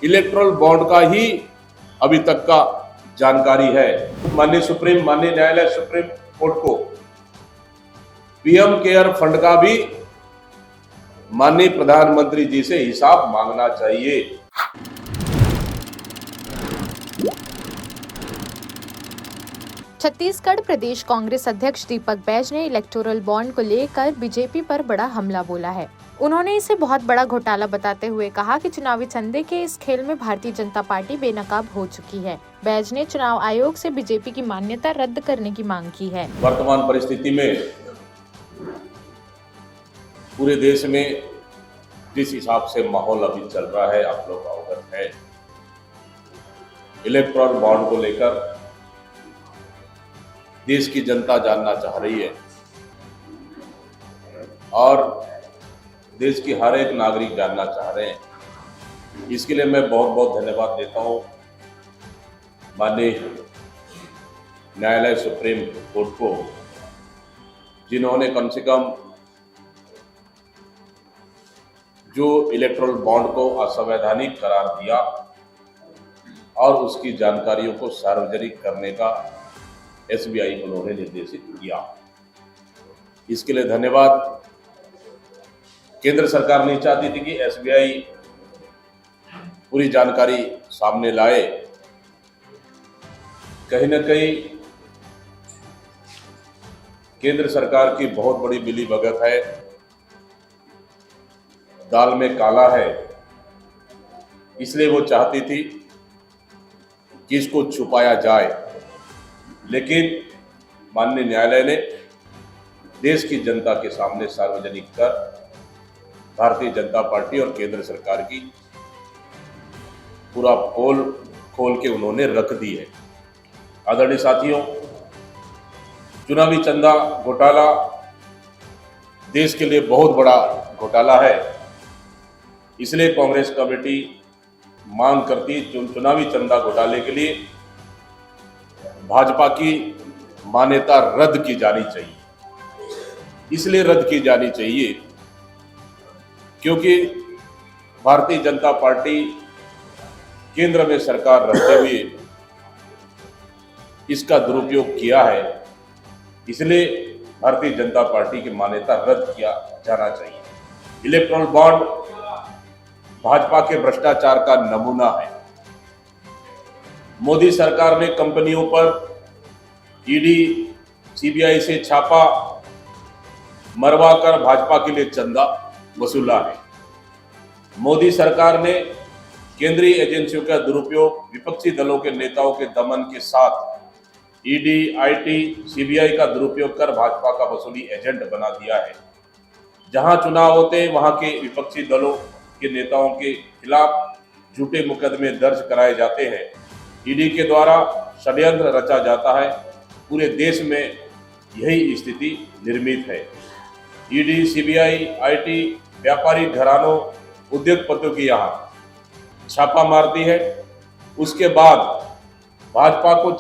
Erectile bond का ही अभी तक का जानकारी है। माननीय न्यायालय सुप्रीम कोर्ट को पीएम केयर फंड का भी माननीय प्रधानमंत्री जी से हिसाब मांगना चाहिए। छत्तीसगढ़ प्रदेश कांग्रेस अध्यक्ष दीपक बैज ने इलेक्टोरल बॉन्ड को लेकर बीजेपी पर बड़ा हमला बोला है। उन्होंने इसे बहुत बड़ा घोटाला बताते हुए कहा कि चुनावी चंदे के इस खेल में भारतीय जनता पार्टी बेनकाब हो चुकी है। बैज ने चुनाव आयोग से बीजेपी की मान्यता रद्द करने की मांग की है। वर्तमान परिस्थिति में पूरे देश में जिस हिसाब से माहौल अभी चल रहा है, आप लोग अवगत है। इलेक्टोरल बॉन्ड को लेकर देश की जनता जानना चाह रही है और देश की हर एक नागरिक जानना चाह रहे हैं। इसके लिए मैं बहुत बहुत धन्यवाद देता हूं माननीय न्यायालय सुप्रीम कोर्ट को, जिन्होंने कम से कम जो इलेक्टोरल बॉन्ड को असंवैधानिक करार दिया और उसकी जानकारियों को सार्वजनिक करने का एसबीआई को उन्होंने निर्देशित किया। इसके लिए धन्यवाद। केंद्र सरकार नहीं चाहती थी कि एसबीआई पूरी जानकारी सामने लाए। कहीं न कहीं केंद्र सरकार की बहुत बड़ी मिलीभगत है, दाल में काला है, इसलिए वो चाहती थी कि इसको छुपाया जाए। लेकिन माननीय न्यायालय ने देश की जनता के सामने सार्वजनिक कर भारतीय जनता पार्टी और केंद्र सरकार की पूरा पोल खोल के उन्होंने रख दी है। आदरणीय साथियों, चुनावी चंदा घोटाला देश के लिए बहुत बड़ा घोटाला है। इसलिए कांग्रेस कमेटी मांग करती चुनावी चंदा घोटाले के लिए भाजपा की मान्यता रद्द की जानी चाहिए। इसलिए रद्द की जानी चाहिए क्योंकि भारतीय जनता पार्टी केंद्र में सरकार रहते हुए इसका दुरुपयोग किया है। इसलिए भारतीय जनता पार्टी की मान्यता रद्द किया जाना चाहिए। इलेक्टोरल बॉन्ड भाजपा के भ्रष्टाचार का नमूना है। मोदी सरकार ने कंपनियों पर ईडी, सीबीआई से छापा मरवाकर भाजपा के लिए चंदा वसूला है। मोदी सरकार ने केंद्रीय एजेंसियों का दुरुपयोग, विपक्षी दलों के नेताओं के दमन के साथ ईडी, आईटी, सीबीआई का दुरुपयोग कर भाजपा का वसूली एजेंट बना दिया है। जहां चुनाव होते वहां के विपक्षी दलों के नेताओं के खिलाफ झूठे मुकदमे दर्ज कराए जाते हैं। ईडी के द्वारा षड्यंत्र रचा जाता है। पूरे देश में यही स्थिति निर्मित है। ईडी, सीबीआई, आईटी व्यापारिक घरानों, उद्योगपतियों की यहाँ छापा मारती है। उसके बाद भाजपा को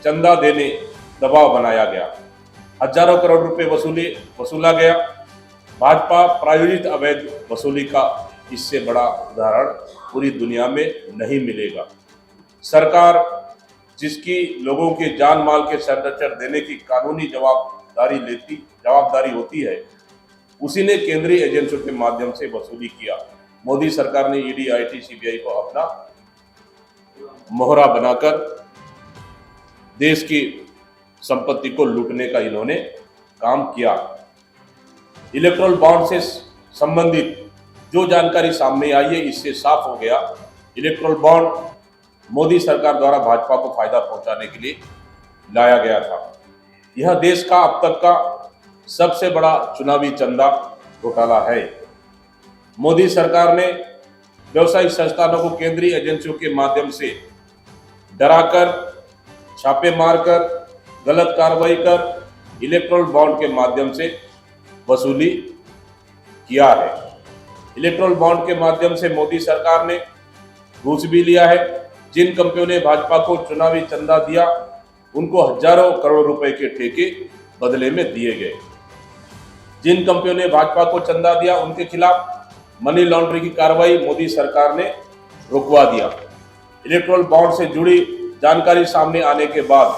चंदा देने दबाव बनाया गया। हजारों करोड़ रुपए वसूला गया। भाजपा प्रायोजित अवैध वसूली का इससे बड़ा उदाहरण पूरी दुनिया में नहीं मिलेगा। सरकार जिसकी लोगों के जान माल के संरक्षण देने की कानूनी जवाबदारी होती है, उसी ने केंद्रीय एजेंसियों के माध्यम से वसूली किया। मोदी सरकार ने ईडी, आईटी, सीबीआई को अपना मोहरा बनाकर देश की संपत्ति को लूटने का इन्होंने काम किया। इलेक्टोरल बॉन्ड से संबंधित जो जानकारी सामने आई है, इससे साफ हो गया इलेक्टोरल बॉन्ड मोदी सरकार द्वारा भाजपा को फायदा पहुंचाने के लिए लाया गया था। यह देश का अब तक का सबसे बड़ा चुनावी चंदा घोटाला है। मोदी सरकार ने व्यवसायिक संस्थानों को केंद्रीय एजेंसियों के माध्यम से डराकर, छापे मारकर, गलत कार्रवाई कर इलेक्टोरल बॉन्ड के माध्यम से वसूली किया है। इलेक्टोरल बॉन्ड के माध्यम से मोदी सरकार ने घूस भी लिया है। जिन कंपनियों ने भाजपा को चुनावी चंदा दिया, उनको हजारों करोड़ रुपए के ठेके बदले में दिए गए। जिन कंपनियों ने भाजपा को चंदा दिया, उनके खिलाफ मनी लॉन्ड्रिंग की कार्रवाई मोदी सरकार ने रुकवा दिया। इलेक्टोरल बॉन्ड से जुड़ी जानकारी सामने आने के बाद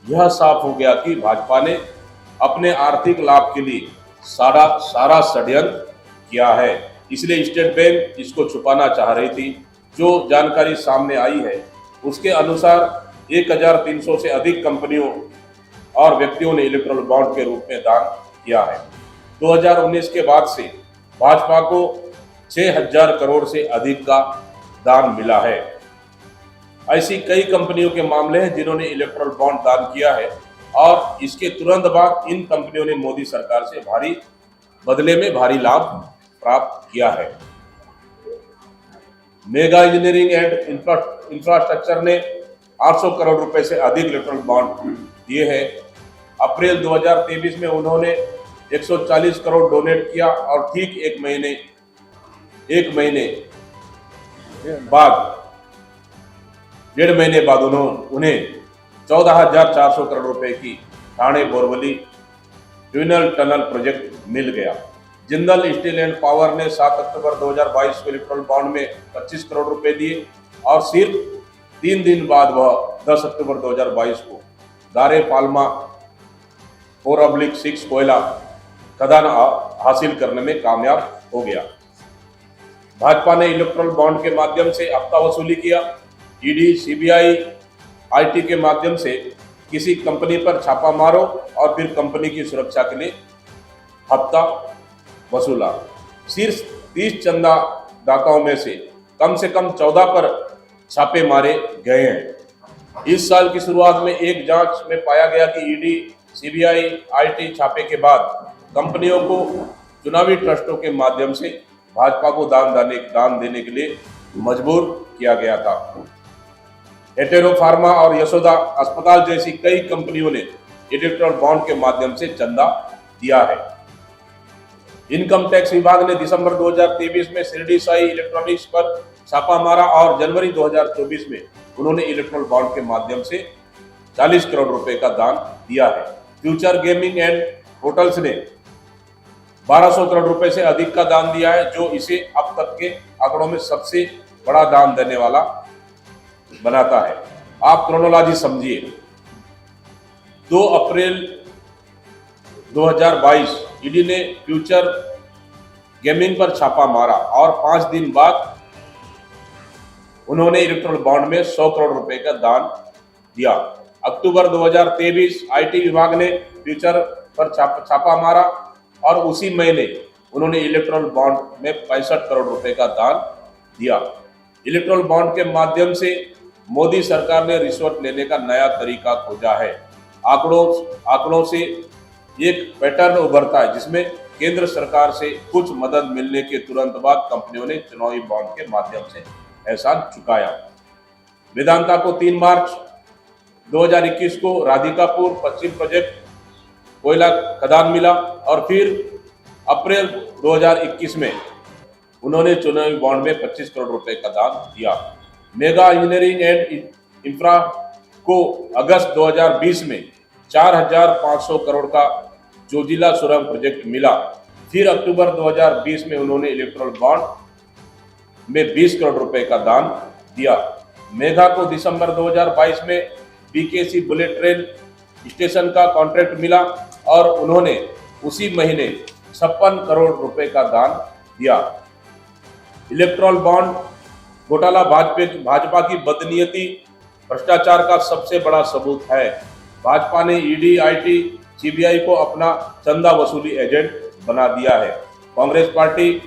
यह साफ हो गया कि भाजपा ने अपने आर्थिक लाभ के लिए सारा षड्यंत्र किया है। इसलिए स्टेट बैंक इसको छुपाना चाह रही थी। जो जानकारी सामने आई है उसके अनुसार 1300 से अधिक कंपनियों और व्यक्तियों ने इलेक्टोरल बॉन्ड के रूप में दान किया है। 2019 के बाद से भाजपा को 6000 करोड़ से अधिक का दान मिला है। ऐसी कई कंपनियों के मामले हैं जिन्होंने इलेक्टोरल बॉन्ड दान किया है और इसके तुरंत बाद इन कंपनियों ने मोदी सरकार से बदले में भारी लाभ प्राप्त किया है। मेगा इंजीनियरिंग एंड इंफ्रास्ट्रक्चर ने 800 करोड़ रुपए से अधिक इलेक्टोरल बॉन्ड दिए हैं। अप्रैल 2023 में उन्होंने 140 करोड़ डोनेट किया और ठीक एक महीने बाद डेढ़ महीने बाद उन्हें 14,400 करोड़ रुपए की Thane Borivali tunnel tunnel project मिल गया। जिंदल स्टील एंड पावर ने 7 अक्टूबर 2022 को इलेक्टोरल बॉन्ड में 25 करोड़ रुपए दिए और सिर्फ 3 दिन बाद वह 10 अक्टूबर 2022 को दारे पाल्मा 4/6 कोयला खदान हासिल करने में कामयाब हो गया। भाजपा ने इलेक्टोरल बॉन्ड के माध्यम से हफ्ता वसूली किया। ईडी, सीबीआई, आईटी के माध्यम से किसी कंपनी पर छापा मारो और फिर कंपनी की सुरक्षा के लिए हफ्ता वसूला। शीर्ष 30 चंदा दाताओं में से कम 14 पर छापे मारे गए हैं। इस साल की शुरुआत में एक जांच में पाया गया कि ईडी, सीबीआई, आईटी छापे के बाद कंपनियों को चुनावी ट्रस्टों के माध्यम से भाजपा को दान देने के लिए मजबूर किया गया था। हेटेरो फार्मा और यशोदा अस्पताल जैसी कई कंपनियों ने इलेक्टोरल बॉन्ड के माध्यम से चंदा दिया है। इनकम टैक्स विभाग ने दिसंबर 2023 में शिरडी साई इलेक्ट्रॉनिक्स पर छापा मारा और जनवरी 2024 में उन्होंने इलेक्टोरल बॉन्ड के माध्यम से 40 करोड़ रुपए का दान दिया है। फ्यूचर गेमिंग एंड होटल्स ने 1200 करोड़ रुपए से अधिक का दान दिया है, जो इसे अब तक के आंकड़ों में सबसे बड़ा दान देने वाला बनाता है। आप क्रोनोलॉजी समझिए। 2 अप्रैल 2022 ईडी ने फ्यूचर गेमिंग पर छापा मारा और 5 दिन बाद उन्होंने इलेक्टोरल बॉन्ड में 100 करोड़ रुपए का दान दिया। अक्टूबर 2023 आईटी विभाग ने फ्यूचर पर छापा मारा और उसी महीने उन्होंने इलेक्टोरल बॉन्ड में 65 करोड़ रुपए का दान दिया। इलेक्टोरल बॉन्ड के माध्यम से मोदी सरकार ने रिश्वत लेने का नया तरीका खोजा है। आंकड़ों से एक पैटर्न उभरता है जिसमें केंद्र सरकार से कुछ मदद मिलने के तुरंत बाद कंपनियों ने चुनावी बॉन्ड के माध्यम से एहसान चुकाया। वेदांता को 3 मार्च 2021 को राधिकापुर पश्चिम प्रोजेक्ट कोयला खदान मिला और फिर अप्रैल 2021 में उन्होंने चुनावी बॉन्ड में 25 करोड़ रुपए का दान दिया। मेगा इंजीनियरिंग एंड इंफ्रा को अगस्त 2020 में 4500 करोड़ का जोजिला सुरंग प्रोजेक्ट मिला। फिर अक्टूबर 2020 में उन्होंने इलेक्टोरल बॉन्ड में 20 करोड़ रुपए का दान दिया। मेगा को दिसंबर 2022 में बीकेसी बुलेट ट्रेन स्टेशन का कॉन्ट्रैक्ट मिला और उन्होंने उसी महीने 56 करोड़ रुपए का दान दिया। इलेक्टोरल बॉन्ड घोटाला भाजपा की बदनीयती, भ्रष्टाचार का सबसे बड़ा सबूत है। भाजपा ने ईडी, आईटी, सीबीआई को अपना चंदा वसूली एजेंट बना दिया है। कांग्रेस पार्टी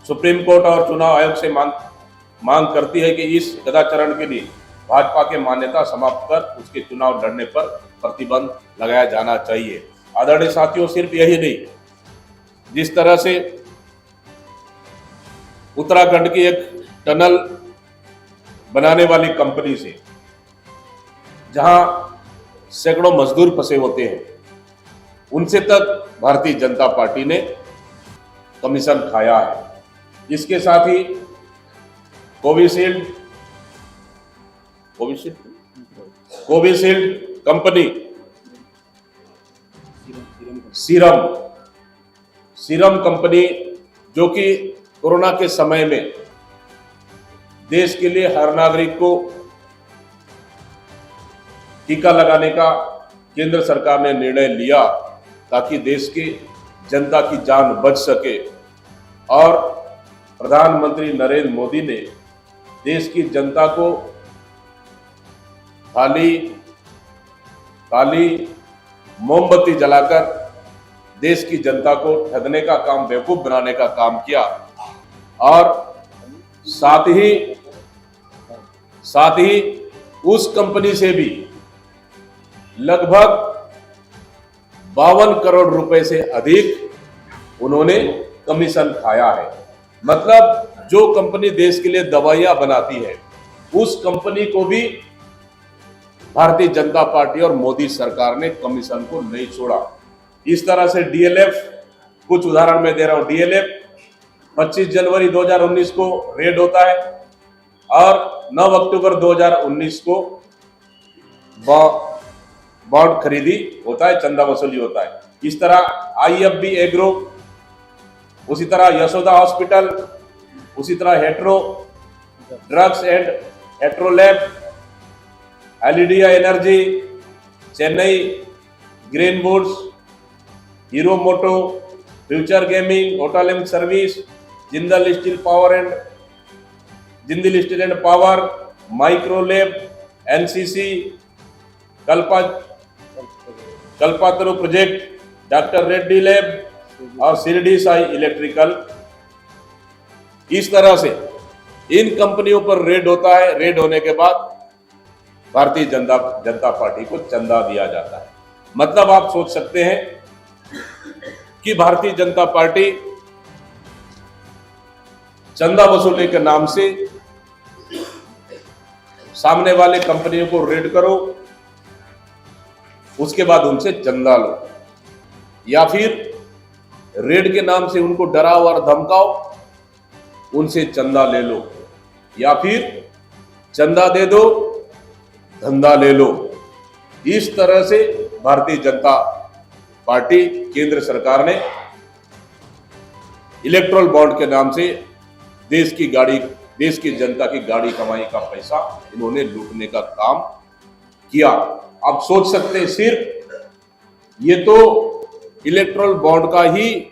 सुप्रीम कोर्ट और चुनाव आयोग से मांग करती है कि इस गदाचरण के लिए भाजपा के मान्यता समाप्त कर उसके चुनाव लड़ने पर प्रतिबंध लगाया जाना चाहिए। आदरणीय साथियों, सिर्फ यही नहीं, जिस तरह से उत्तराखंड की एक टनल बनाने वाली कंपनी से जहां सैकड़ों मजदूर फंसे होते हैं, उनसे तक भारतीय जनता पार्टी ने कमीशन खाया है। इसके साथ ही कोविशील्ड कंपनी सीरम कंपनी, जो कि कोरोना के समय में देश के लिए हर नागरिक को टीका लगाने का केंद्र सरकार ने निर्णय लिया ताकि देश की जनता की जान बच सके। और प्रधानमंत्री नरेंद्र मोदी ने देश की जनता को काली मोमबत्ती जलाकर देश की जनता को ठगने का काम, बेवकूफ बनाने का काम किया। और साथ ही उस कंपनी से भी लगभग 52 करोड़ रुपए से अधिक उन्होंने कमीशन खाया है। मतलब जो कंपनी देश के लिए दवाइयां बनाती है, उस कंपनी को भी भारतीय जनता पार्टी और मोदी सरकार ने कमीशन को नहीं छोड़ा। इस तरह से डीएलएफ, कुछ उदाहरण मैं दे रहा हूं। डीएलएफ 25 जनवरी 2019 को रेड होता है और 9 अक्टूबर 2019 को बॉन्ड खरीदी होता है, चंदा वसूली होता है। इस तरह आईएफबी एग्रो, उसी तरह यशोदा हॉस्पिटल, उसी तरह हेट्रो ड्रग्स एंड हेट्रोलैब, एलिडिया energy, Chennai green woods, Hero Moto, future gaming, hotel service, Jindal steel and power, microlab, NCC, Kalpataru project, doctor Reddy lab और शिरडी साई इलेक्ट्रिकल। इस तरह से इन कंपनियों पर रेड होता है। रेड होने के बाद भारतीय जनता पार्टी को चंदा दिया जाता है। मतलब आप सोच सकते हैं कि भारतीय जनता पार्टी चंदा वसूली के नाम से सामने वाले कंपनियों को रेड करो, उसके बाद उनसे चंदा लो, या फिर रेड के नाम से उनको डराओ और धमकाओ, उनसे चंदा ले लो, या फिर चंदा दे दो, धंधा ले लो। इस तरह से भारतीय जनता पार्टी, केंद्र सरकार ने इलेक्ट्रोल बॉन्ड के नाम से देश की जनता की गाड़ी कमाई का पैसा इन्होंने लूटने का काम किया। आप सोच सकते हैं, सिर्फ ये तो इलेक्ट्रोल बॉन्ड का ही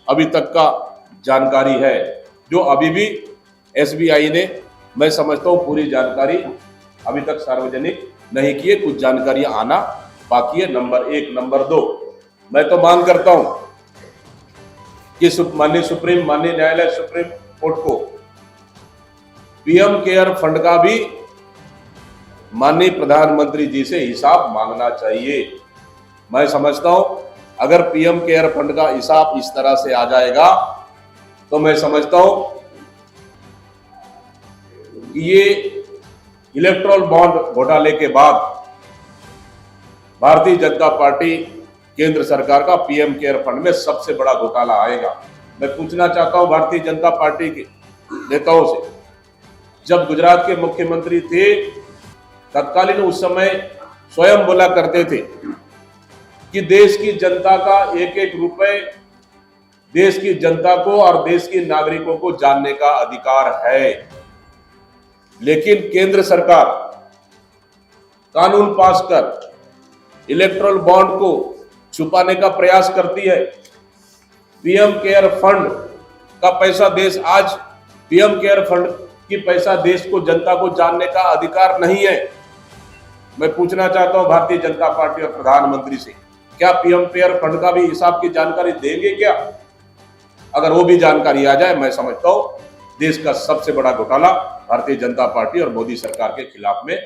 अभी तक का जानकारी है, जो अभी भी एसबीआई ने, मैं समझता हूं, पूरी जानकारी अभी तक सार्वजनिक नहीं की है। कुछ जानकारियां आना बाकी है। नंबर 1, नंबर 2, मैं तो मांग करता हूं कि माननीय न्यायालय सुप्रीम कोर्ट को पीएम केयर फंड का भी माननीय प्रधानमंत्री जी से हिसाब मांगना चाहिए। मैं समझता हूं अगर पीएम केयर फंड का हिसाब इस तरह से आ जाएगा तो मैं समझता हूं कि ये इलेक्ट्रोल बॉन्ड घोटाले के बाद भारतीय जनता पार्टी, केंद्र सरकार का पीएम केयर फंड में सबसे बड़ा घोटाला आएगा। मैं पूछना चाहता हूं भारतीय जनता पार्टी के नेताओं से, जब गुजरात के मुख्यमंत्री थे, तत्कालीन उस समय स्वयं बोला करते थे कि देश की जनता का एक एक रुपए देश की जनता को और देश के नागरिकों को जानने का अधिकार है। लेकिन केंद्र सरकार कानून पास कर इलेक्ट्रोल बॉन्ड को छुपाने का प्रयास करती है। पीएम केयर फंड का पैसा पीएम केयर फंड की पैसा देश को, जनता को जानने का अधिकार नहीं है। मैं पूछना चाहता हूं भारतीय जनता पार्टी और प्रधानमंत्री से, क्या पीएम केयर फंड का भी हिसाब की जानकारी देंगे क्या? अगर वो भी जानकारी आ जाए, मैं समझता हूं देश का सबसे बड़ा घोटाला भारतीय जनता पार्टी और मोदी सरकार के खिलाफ में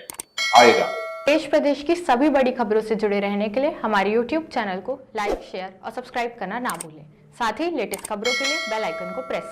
आएगा। देश प्रदेश की सभी बड़ी खबरों से जुड़े रहने के लिए हमारे YouTube चैनल को लाइक, शेयर और सब्सक्राइब करना ना भूलें। साथ ही लेटेस्ट खबरों के लिए बेल आइकन को प्रेस